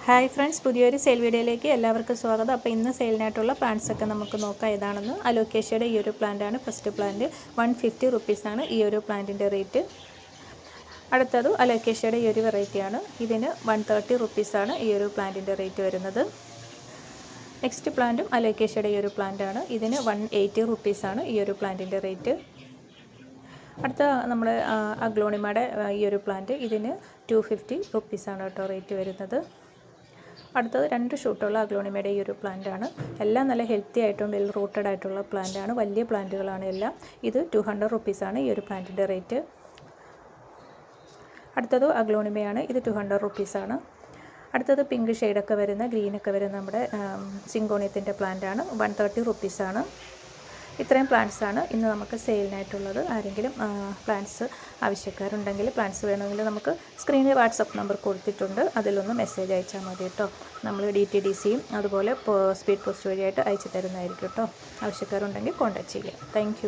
Hi friends, പുതിയൊരു sale വീഡിയോയിലേക്ക് എല്ലാവർക്കും സ്വാഗതം. അപ്പോൾ ഇന്ന് സെയിലിനായിട്ടുള്ള പ്ലാന്റ്സ് ഒക്കെ നമുക്ക് നോക്കാം ഏതാണെന്ന്. അലോക്കേഷ്യയുടെ ഈ ഒരു പ്ലാന്റാണ് ഫസ്റ്റ് പ്ലാന്റ്. 150 റുപ്പീസാണ് ഈ ഒരു പ്ലാന്റിൻ്റെ റേറ്റ്. അടുത്തത് അലോക്കേഷ്യയുടെ ഈ ഒരു വെറൈറ്റിയാണ്. ഇതിന് 130 റുപ്പീസാണ് ഈ ഒരു പ്ലാന്റിൻ്റെ റേറ്റ് വരുന്നത്. നെക്സ്റ്റ് പ്ലാന്റും അലോക്കേഷ്യയുടെ ഈ ഒരു പ്ലാന്റാണ്. ഇതിന് 180 റുപ്പീസാണ് ഈ ഒരു പ്ലാന്റിൻ്റെ റേറ്റ്. അടുത്ത നമ്മുടെ അഗ്ലോണിമയുടെ ഈ ഒരു പ്ലാന്റ്, ഇതിന് 250 റുപ്പീസാണ് കേട്ടോ റേറ്റ് വരുന്നത്. അടുത്തത് 2 ഷൂട്ടുള്ള അഗ്ലോണിമയുടെ ഈ ഒരു പ്ലാന്റാണ്. എല്ലാം നല്ല ഹെൽത്തി ആയിട്ടും വെൽ റൂട്ടഡ് ആയിട്ടുള്ള പ്ലാന്റാണ്. വലിയ പ്ലാന്റുകളാണ് എല്ലാം. ഇത് 200 റുപ്പീസാണ് ഈ ഒരു പ്ലാന്റിൻ്റെ റേറ്റ്. അടുത്തത് അഗ്ലോണിമയാണ്. ഇത് 200 റുപ്പീസാണ്. അടുത്തത് പിങ്ക് ഷെയ്ഡൊക്കെ വരുന്ന ഗ്രീനൊക്കെ വരുന്ന നമ്മുടെ സിങ്കോണിയത്തിൻ്റെ പ്ലാന്റാണ്. 130 റുപ്പീസാണ്. ഇത്രയും പ്ലാന്റ്സാണ് ഇന്ന് നമുക്ക് സെയിലിനായിട്ടുള്ളത്. ആരെങ്കിലും പ്ലാന്റ്സ് ആവശ്യക്കാരുണ്ടെങ്കിൽ, പ്ലാന്റ്സ് വേണമെങ്കിൽ നമുക്ക് സ്ക്രീനിൽ വാട്സപ്പ് നമ്പർ കൊടുത്തിട്ടുണ്ട്. അതിലൊന്ന് മെസ്സേജ് അയച്ചാൽ മതി കേട്ടോ. നമ്മൾ DTDCയും അതുപോലെ സ്പീഡ് പോസ്റ്റ് വഴിയായിട്ട് അയച്ചു തരുന്നതായിരിക്കും കേട്ടോ. ആവശ്യക്കാരുണ്ടെങ്കിൽ കോൺടാക്റ്റ് ചെയ്യുക. താങ്ക്